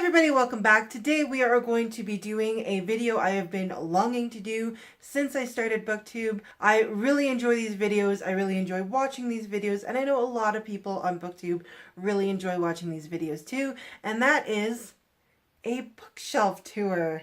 Everybody, welcome back. Today we are going to be doing a video I have been longing to do since I started BookTube. I really enjoy these videos. I really enjoy watching these videos, and I know a lot of people on BookTube really enjoy watching these videos too, and that is a bookshelf tour.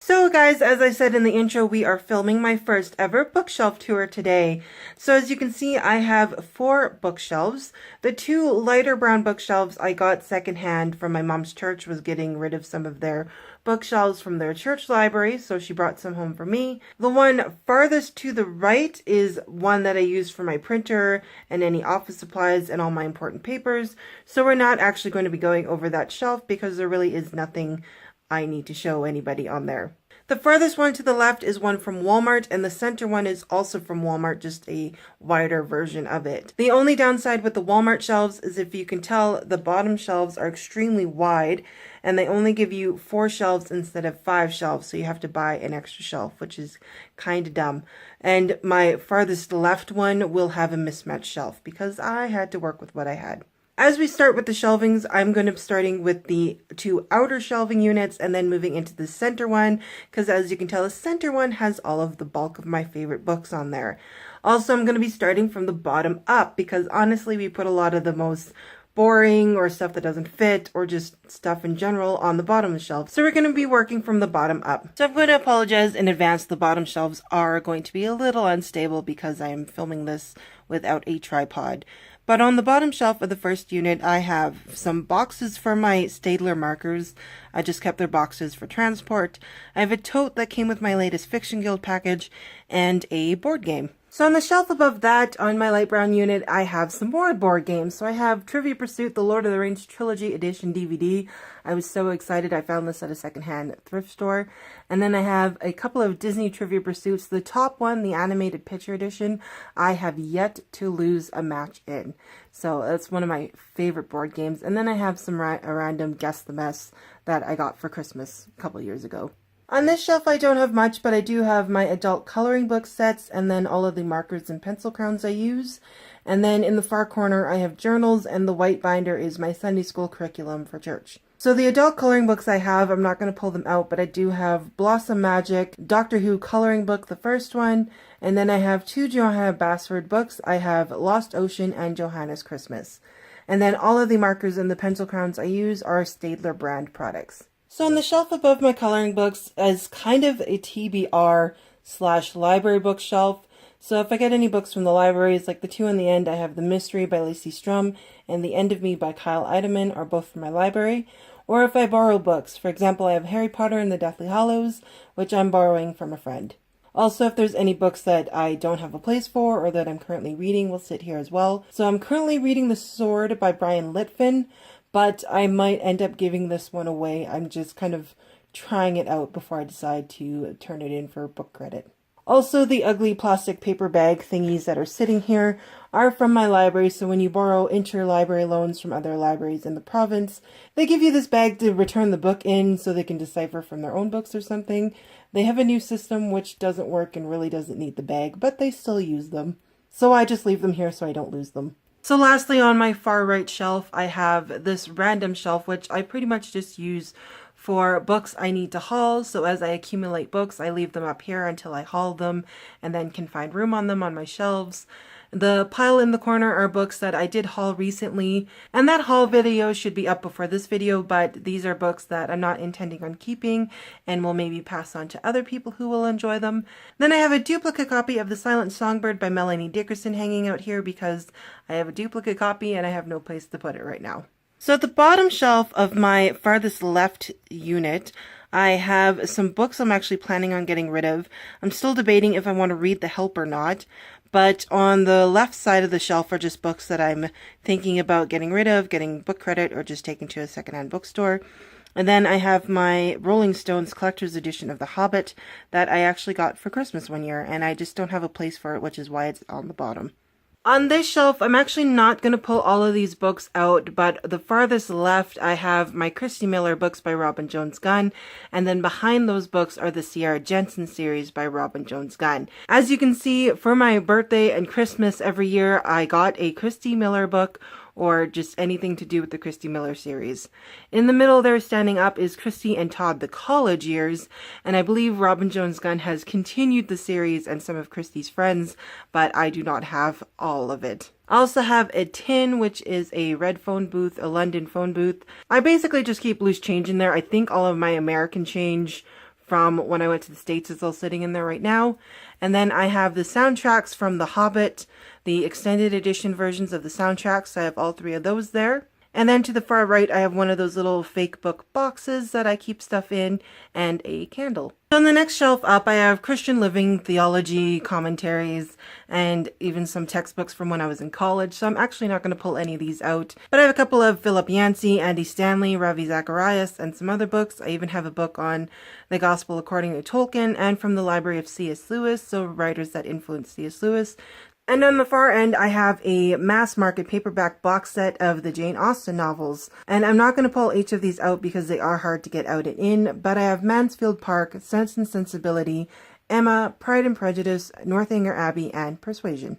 So guys, as I said in the intro, we are filming my first ever bookshelf tour today. So as you can see, I have 4 bookshelves. The 2 lighter brown bookshelves I got secondhand from my mom's church, was getting rid of some of their bookshelves from their church library, so she brought some home for me. The one farthest to the right is one that I use for my printer and any office supplies and all my important papers. So we're not actually going to be going over that shelf because there really is nothing I need to show anybody on there. The farthest one to the left is one from Walmart, and the center one is also from Walmart, just a wider version of it. The only downside with the Walmart shelves is, if you can tell, the bottom shelves are extremely wide, and they only give you 4 shelves instead of 5 shelves, so you have to buy an extra shelf, which is kind of dumb. And my farthest left one will have a mismatched shelf because I had to work with what I had. As we start with the shelvings, I'm going to be starting with the 2 outer shelving units and then moving into the center one, because as you can tell, the center one has all of the bulk of my favorite books on there. Also, I'm going to be starting from the bottom up because honestly, we put a lot of the most boring or stuff that doesn't fit or just stuff in general on the bottom of the shelf. So we're going to be working from the bottom up. So I'm going to apologize in advance. The bottom shelves are going to be a little unstable because I am filming this without a tripod. But on the bottom shelf of the first unit, I have some boxes for my Staedtler markers. I just kept their boxes for transport. I have a tote that came with my latest Fiction Guild package and a board game. So on the shelf above that, on my light brown unit, I have some more board games. So I have Trivia Pursuit, the Lord of the Rings Trilogy Edition DVD. I was so excited. I found this at a secondhand thrift store. And then I have a couple of Disney Trivia Pursuits. The top one, the Animated Picture Edition, I have yet to lose a match in. So that's one of my favorite board games. And then I have some random Guess the Mess that I got for Christmas a couple years ago. On this shelf I don't have much, but I do have my adult coloring book sets and then all of the markers and pencil crowns I use. And then in the far corner I have journals, and the white binder is my Sunday school curriculum for church. So the adult coloring books I have, I'm not going to pull them out, but I do have Blossom Magic, Doctor Who coloring book, the first one, and then I have 2 Johanna Basford books. I have Lost Ocean and Johanna's Christmas. And then all of the markers and the pencil crowns I use are Staedtler brand products. So on the shelf above my coloring books is kind of a TBR/library bookshelf. So if I get any books from the libraries, like the 2 in the end, I have The Mystery by Lacey Strum and The End of Me by Kyle Eidemann are both from my library. Or if I borrow books, for example, I have Harry Potter and the Deathly Hallows, which I'm borrowing from a friend. Also, if there's any books that I don't have a place for or that I'm currently reading, will sit here as well. So I'm currently reading The Sword by Brian Litfin, but I might end up giving this one away. I'm just kind of trying it out before I decide to turn it in for book credit. Also, the ugly plastic paper bag thingies that are sitting here are from my library, so when you borrow interlibrary loans from other libraries in the province, they give you this bag to return the book in so they can decipher from their own books or something. They have a new system which doesn't work and really doesn't need the bag, but they still use them. So I just leave them here so I don't lose them. So lastly, on my far right shelf, I have this random shelf, which I pretty much just use for books I need to haul. So as I accumulate books, I leave them up here until I haul them and then can find room on them on my shelves. The pile in the corner are books that I did haul recently, and that haul video should be up before this video, but these are books that I'm not intending on keeping and will maybe pass on to other people who will enjoy them. Then I have a duplicate copy of The Silent Songbird by Melanie Dickerson hanging out here because I have a duplicate copy and I have no place to put it right now. So at the bottom shelf of my farthest left unit, I have some books I'm actually planning on getting rid of. I'm still debating if I want to read The Help or not, but on the left side of the shelf are just books that I'm thinking about getting rid of, getting book credit, or just taking to a secondhand bookstore. And then I have my Rolling Stones collector's edition of The Hobbit that I actually got for Christmas one year, and I just don't have a place for it, which is why it's on the bottom. On this shelf, I'm actually not going to pull all of these books out, but the farthest left, I have my Christy Miller books by Robin Jones Gunn, and then behind those books are the Sierra Jensen series by Robin Jones Gunn. As you can see, for my birthday and Christmas every year, I got a Christy Miller book, or just anything to do with the Christy Miller series. In the middle there, standing up, is Christy and Todd, the college years, and I believe Robin Jones Gunn has continued the series and some of Christy's friends, but I do not have all of it. I also have a tin, which is a red phone booth, a London phone booth. I basically just keep loose change in there. I think all of my American change from when I went to the States is all sitting in there right now. And then I have the soundtracks from The Hobbit, the extended edition versions of the soundtracks. I have all three of those there. And then to the far right, I have one of those little fake book boxes that I keep stuff in, and a candle. On the next shelf up, I have Christian living, theology, commentaries, and even some textbooks from when I was in college, so I'm actually not going to pull any of these out. But I have a couple of Philip Yancey, Andy Stanley, Ravi Zacharias, and some other books. I even have a book on the Gospel according to Tolkien, and from the library of C.S. Lewis, so writers that influenced C.S. Lewis. And on the far end, I have a mass market paperback box set of the Jane Austen novels. And I'm not going to pull each of these out because they are hard to get out and in, but I have Mansfield Park, Sense and Sensibility, Emma, Pride and Prejudice, Northanger Abbey, and Persuasion.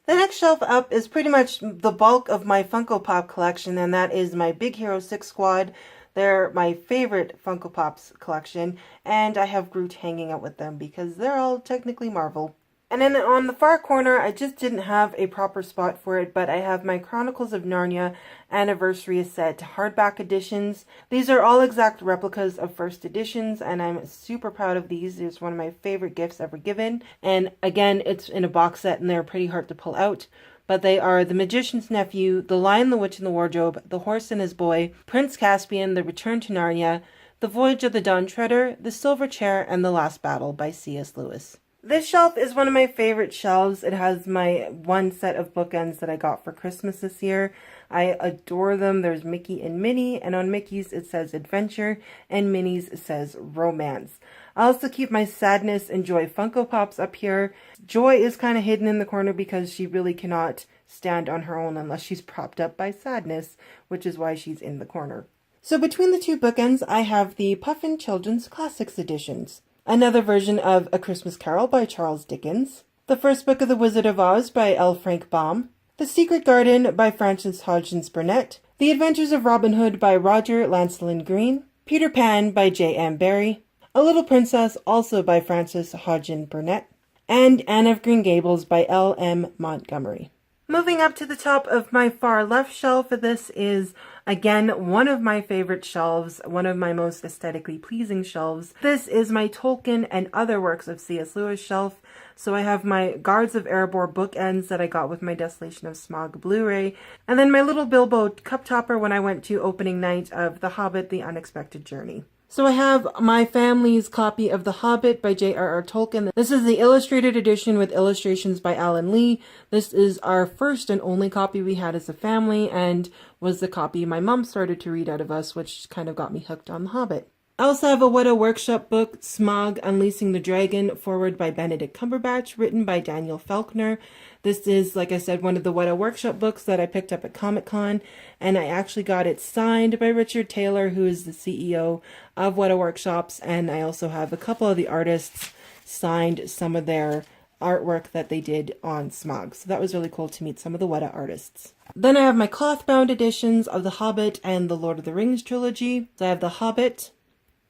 The next shelf up is pretty much the bulk of my Funko Pop collection, and that is my Big Hero 6 squad. They're my favorite Funko Pops collection, and I have Groot hanging out with them because they're all technically Marvel. And then on the far corner, I just didn't have a proper spot for it, but I have my Chronicles of Narnia Anniversary Set hardback editions. These are all exact replicas of first editions, and I'm super proud of these. It's one of my favorite gifts ever given. And again, it's in a box set, and they're pretty hard to pull out. But they are The Magician's Nephew, The Lion, the Witch, and the Wardrobe, The Horse and His Boy, Prince Caspian, The Return to Narnia, The Voyage of the Dawn Treader, The Silver Chair, and The Last Battle by C.S. Lewis. This shelf is one of my favorite shelves. It has my one set of bookends that I got for Christmas this year. I adore them. There's Mickey and Minnie, and on Mickey's it says Adventure, and Minnie's it says Romance. I also keep my Sadness and Joy Funko Pops up here. Joy is kind of hidden in the corner because she really cannot stand on her own unless she's propped up by Sadness, which is why she's in the corner. So between the two bookends, I have the Puffin Children's Classics editions. Another version of A Christmas Carol by Charles Dickens, the first book of The Wizard of Oz by L. Frank Baum, The Secret Garden by Frances Hodgins Burnett, The Adventures of Robin Hood by Roger Lancelyn Green, Peter Pan by J. M. Barrie, A Little Princess also by Frances Hodgins Burnett, and Anne of Green Gables by L. M. Montgomery. Moving up to the top of my far left shelf, this is, again, one of my favorite shelves, one of my most aesthetically pleasing shelves. This is my Tolkien and other works of C.S. Lewis shelf. So I have my Guards of Erebor bookends that I got with my Desolation of Smaug Blu-ray, and then my little Bilbo cup topper when I went to opening night of The Hobbit, The Unexpected Journey. So I have my family's copy of The Hobbit by J.R.R. Tolkien. This is the illustrated edition with illustrations by Alan Lee. This is our first and only copy we had as a family, and was the copy my mom started to read out of us, which kind of got me hooked on The Hobbit. I also have a Weta Workshop book, Smaug, Unleashing the Dragon, forward by Benedict Cumberbatch, written by Daniel Faulkner. This is, like I said, one of the Weta Workshop books that I picked up at Comic-Con, and I actually got it signed by Richard Taylor, who is the CEO of Weta Workshops, and I also have a couple of the artists signed some of their artwork that they did on Smaug. So that was really cool to meet some of the Weta artists. Then I have my cloth-bound editions of The Hobbit and the Lord of the Rings trilogy. So I have The Hobbit,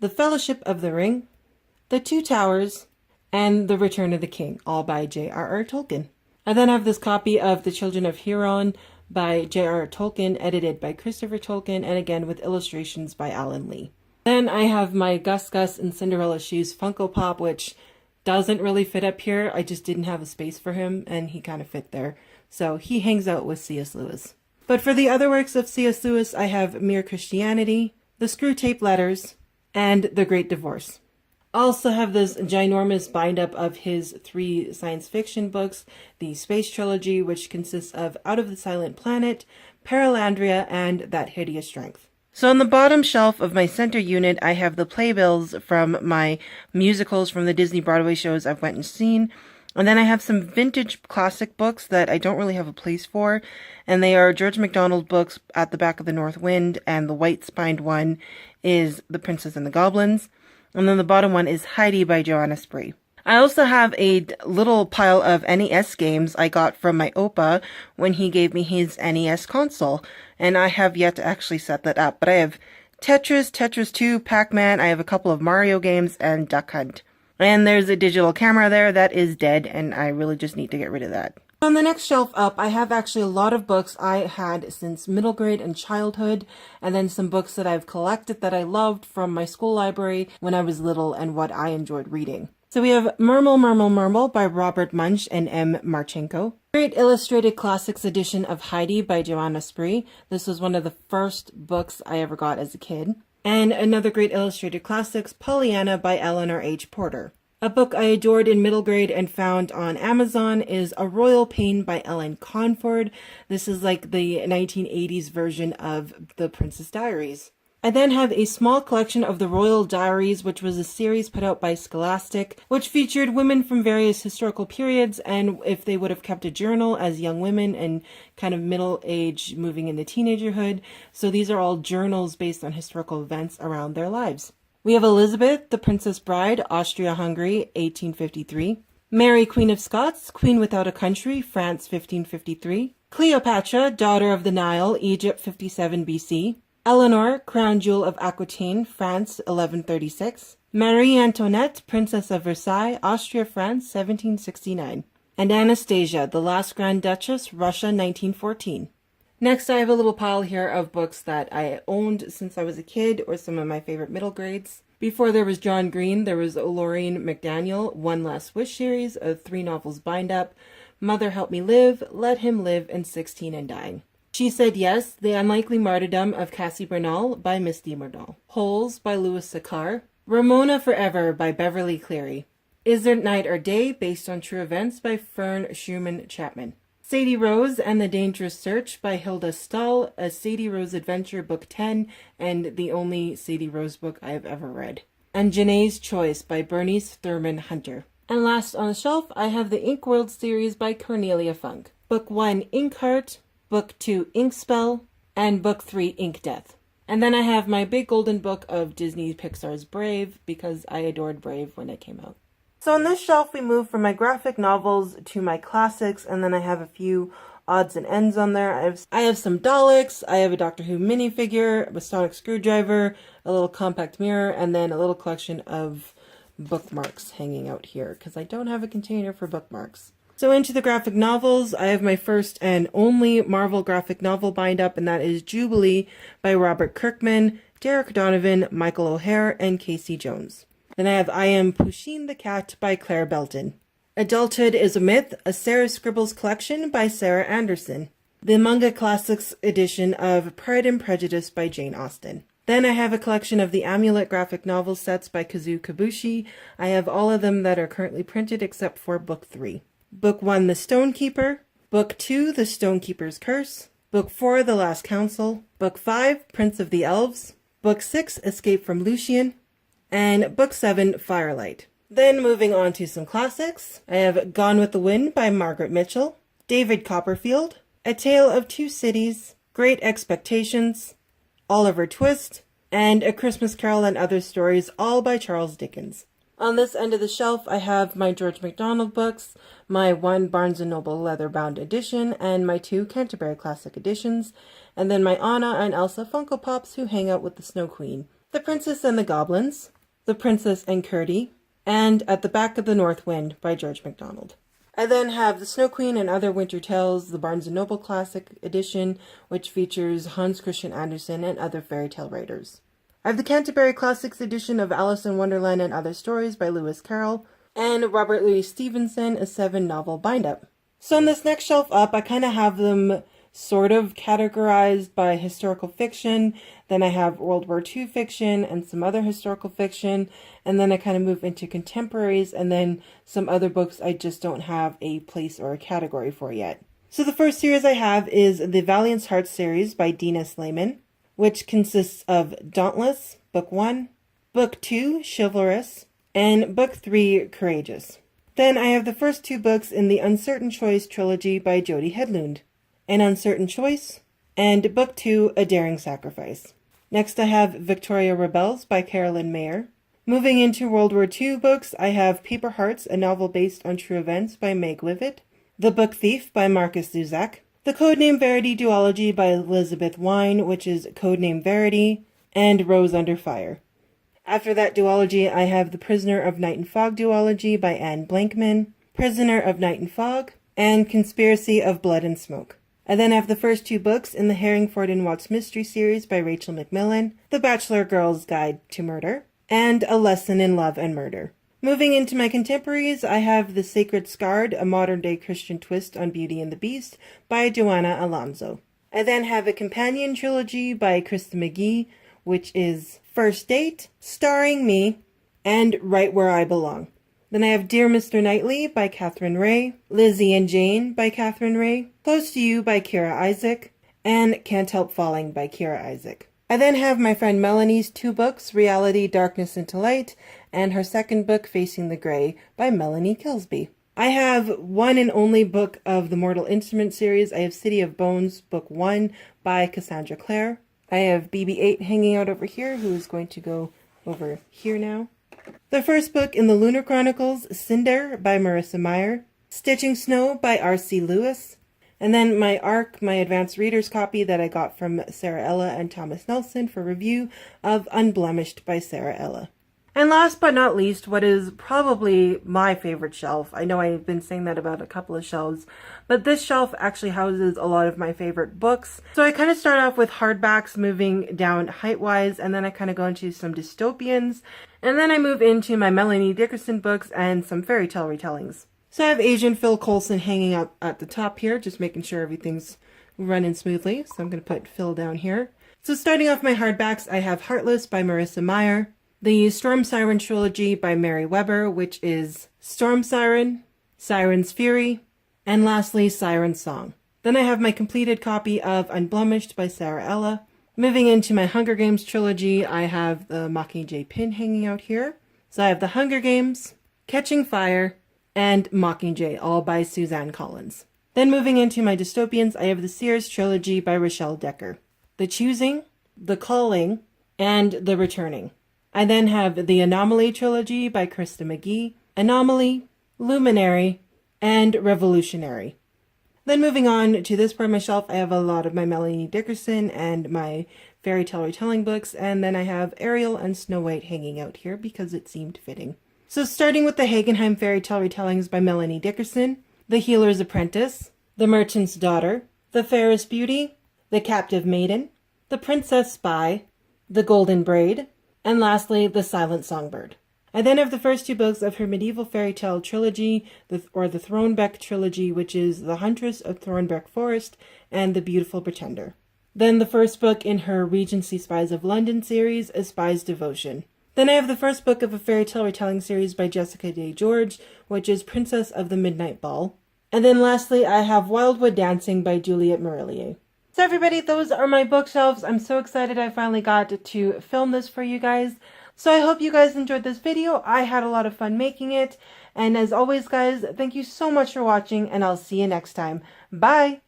The Fellowship of the Ring, The Two Towers, and The Return of the King, all by J.R.R. Tolkien. I then have this copy of The Children of Huron by J.R.R. Tolkien, edited by Christopher Tolkien, and again with illustrations by Alan Lee. Then I have my Gus Gus and Cinderella Shoes Funko Pop, which doesn't really fit up here. I just didn't have a space for him, and he kind of fit there. So he hangs out with C.S. Lewis. But for the other works of C.S. Lewis, I have Mere Christianity, The Screwtape Letters, and The Great Divorce. I also have this ginormous bind-up of his 3 science fiction books, the Space Trilogy, which consists of Out of the Silent Planet, Paralandria, and That Hideous Strength. So on the bottom shelf of my center unit, I have the playbills from my musicals from the Disney Broadway shows I've went and seen. And then I have some vintage classic books that I don't really have a place for, and they are George MacDonald books at the back of the North Wind, and the white-spined one is The Princess and the Goblins, and then the bottom one is Heidi by Joanna Spree. I also have a little pile of NES games I got from my Opa when he gave me his NES console, and I have yet to actually set that up, but I have Tetris, Tetris 2, Pac-Man, I have a couple of Mario games, and Duck Hunt. And there's a digital camera there that is dead, and I really just need to get rid of that. On the next shelf up, I have actually a lot of books I had since middle grade and childhood, and then some books that I've collected that I loved from my school library when I was little and what I enjoyed reading. So we have Murmel, Murmel, Murmel by Robert Munsch and M. Marchenko. Great Illustrated Classics edition of Heidi by Joanna Spree. This was one of the first books I ever got as a kid. And another Great Illustrated Classics, Pollyanna by Eleanor H. Porter. A book I adored in middle grade and found on Amazon is A Royal Pain by Ellen Conford. This is like the 1980s version of The Princess Diaries. I then have a small collection of the Royal Diaries, which was a series put out by Scholastic, which featured women from various historical periods and if they would have kept a journal as young women and kind of middle age moving into teenagerhood. So these are all journals based on historical events around their lives. We have Elizabeth, the Princess Bride, Austria-Hungary, 1853. Mary, Queen of Scots, Queen Without a Country, France, 1553. Cleopatra, Daughter of the Nile, Egypt, 57 BC. Eleanor, Crown Jewel of Aquitaine, France, 1136. Marie Antoinette, Princess of Versailles, Austria, France, 1769. And Anastasia, the Last Grand Duchess, Russia, 1914. Next, I have a little pile here of books that I owned since I was a kid, or some of my favorite middle grades. Before there was John Green, there was Lorraine McDaniel, One Last Wish series of 3 novels bind-up, Mother Help Me Live, Let Him Live, and 16 and Dying. She Said Yes, The Unlikely Martyrdom of Cassie Bernal by Misty Murnau. Holes by Louis Sakar. Ramona Forever by Beverly Cleary. Is There Night or Day, based on true events by Fern Schumann Chapman. Sadie Rose and the Dangerous Search by Hilda Stahl, a Sadie Rose adventure, book 10, and the only Sadie Rose book I have ever read. And Janae's Choice by Bernice Thurman Hunter. And last on the shelf, I have the Ink World series by Cornelia Funk. Book 1, Inkheart. Book 2, Ink Spell, and Book 3, Ink Death. And then I have my big golden book of Disney Pixar's Brave, because I adored Brave when it came out. So on this shelf, we move from my graphic novels to my classics, and then I have a few odds and ends on there. I have some Daleks, I have a Doctor Who minifigure, a sonic screwdriver, a little compact mirror, and then a little collection of bookmarks hanging out here, because I don't have a container for bookmarks. So into the graphic novels, I have my first and only Marvel graphic novel bind-up, and that is Jubilee by Robert Kirkman, Derek Donovan, Michael O'Hare, and Casey Jones. Then I have I Am Pusheen the Cat by Claire Belton. Adulthood is a Myth, a Sarah Scribbles collection by Sarah Anderson. The Manga Classics edition of Pride and Prejudice by Jane Austen. Then I have a collection of the Amulet graphic novel sets by Kazuo Kabushi. I have all of them that are currently printed except for Book 3. Book 1, The Stonekeeper. Book 2, The Stonekeeper's Curse. Book 4, The Last Council. Book 5, Prince of the Elves. Book 6, Escape from Lucian. And Book 7, Firelight. Then moving on to some classics, I have Gone with the Wind by Margaret Mitchell. David Copperfield. A Tale of Two Cities. Great Expectations. Oliver Twist. And A Christmas Carol and Other Stories, all by Charles Dickens. On this end of the shelf, I have my George MacDonald books, my 1 Barnes & Noble leather-bound edition, and my 2 Canterbury Classic editions, and then my Anna and Elsa Funko Pops who hang out with the Snow Queen, The Princess and the Goblins, The Princess and Curdie, and At the Back of the North Wind by George MacDonald. I then have The Snow Queen and Other Winter Tales, the Barnes & Noble Classic edition, which features Hans Christian Andersen and other fairy tale writers. I have the Canterbury Classics edition of Alice in Wonderland and Other Stories by Lewis Carroll, and Robert Louis Stevenson, a 7-novel bind-up. So on this next shelf up, I kind of have them sort of categorized by historical fiction, then I have World War II fiction and some other historical fiction, and then I kind of move into contemporaries, and then some other books I just don't have a place or a category for yet. So the first series I have is the Valiant Hearts series by Dina Slayman, which consists of Dauntless, Book 1, Book 2, Chivalrous, and Book 3, Courageous. Then I have the first 2 books in the Uncertain Choice trilogy by Jody Hedlund, An Uncertain Choice, and Book 2, A Daring Sacrifice. Next I have Victoria Rebels by Carolyn Mayer. Moving into World War II books, I have Paper Hearts, a novel based on true events by Meg Wivet, The Book Thief by Marcus Zuzak, The Codename Verity duology by Elizabeth Wine, which is Codename Verity, and Rose Under Fire. After that duology, I have The Prisoner of Night and Fog duology by Anne Blankman, Prisoner of Night and Fog, and Conspiracy of Blood and Smoke. I then have the first 2 books in the Herringford and Watts Mystery Series by Rachel McMillan, The Bachelor Girl's Guide to Murder, and A Lesson in Love and Murder. Moving into my contemporaries, I have The Sacred Scarred, a modern-day Christian twist on Beauty and the Beast by Joanna Alonso. I then have a companion trilogy by Krista McGee, which is First Date, Starring Me, and Right Where I Belong. Then I have Dear Mr. Knightley by Catherine Ray, Lizzie and Jane by Catherine Ray, Close to You by Kira Isaac, and Can't Help Falling by Kira Isaac. I then have my friend Melanie's 2 books, Reality, Darkness into Light, and her second book, Facing the Grey, by Melanie Kilsby. I have one and only book of the Mortal Instrument series. I have City of Bones, Book 1 by Cassandra Clare. I have BB-8 hanging out over here, who is going to go over here now. The first book in the Lunar Chronicles, Cinder by Marissa Meyer, Stitching Snow by R.C. Lewis, and then my ARC, my advanced reader's copy that I got from Sarah Ella and Thomas Nelson for review of Unblemished by Sarah Ella. And last but not least, what is probably my favorite shelf. I know I've been saying that about a couple of shelves, but this shelf actually houses a lot of my favorite books. So I kind of start off with hardbacks, moving down height-wise, and then I kind of go into some dystopians, and then I move into my Melanie Dickerson books and some fairy tale retellings. So I have Asian Phil Coulson hanging up at the top here, just making sure everything's running smoothly. So I'm going to put Phil down here. So starting off my hardbacks, I have Heartless by Marissa Meyer, the Storm Siren trilogy by Mary Weber, which is Storm Siren, Siren's Fury, and lastly Siren's Song. Then I have my completed copy of Unblemished by Sarah Ella. Moving into my Hunger Games trilogy, I have the Mockingjay pin hanging out here. So I have the Hunger Games, Catching Fire, and Mockingjay, all by Suzanne Collins. Then moving into my dystopians, I have the Sears trilogy by Rochelle Decker, The Choosing, The Calling, and The Returning. I then have the Anomaly trilogy by Krista McGee, Anomaly, Luminary, and Revolutionary. Then moving on to this part of my shelf, I have a lot of my Melanie Dickerson and my fairy tale retelling books, and then I have Ariel and Snow White hanging out here because it seemed fitting. So starting with the Hagenheim fairy tale retellings by Melanie Dickerson, The Healer's Apprentice, The Merchant's Daughter, The Fairest Beauty, The Captive Maiden, The Princess Spy, The Golden Braid, and lastly, The Silent Songbird. I then have the first 2 books of her medieval fairy tale trilogy, the Thornbeck trilogy, which is The Huntress of Thornbeck Forest and The Beautiful Pretender. Then the first book in her Regency Spies of London series, A Spy's Devotion. Then I have the first book of a fairy tale retelling series by Jessica Day George, which is Princess of the Midnight Ball. And then lastly, I have Wildwood Dancing by Juliette Marillier. So everybody, those are my bookshelves. I'm so excited I finally got to film this for you guys. So I hope you guys enjoyed this video. I had a lot of fun making it. And as always, guys, thank you so much for watching, and I'll see you next time. Bye!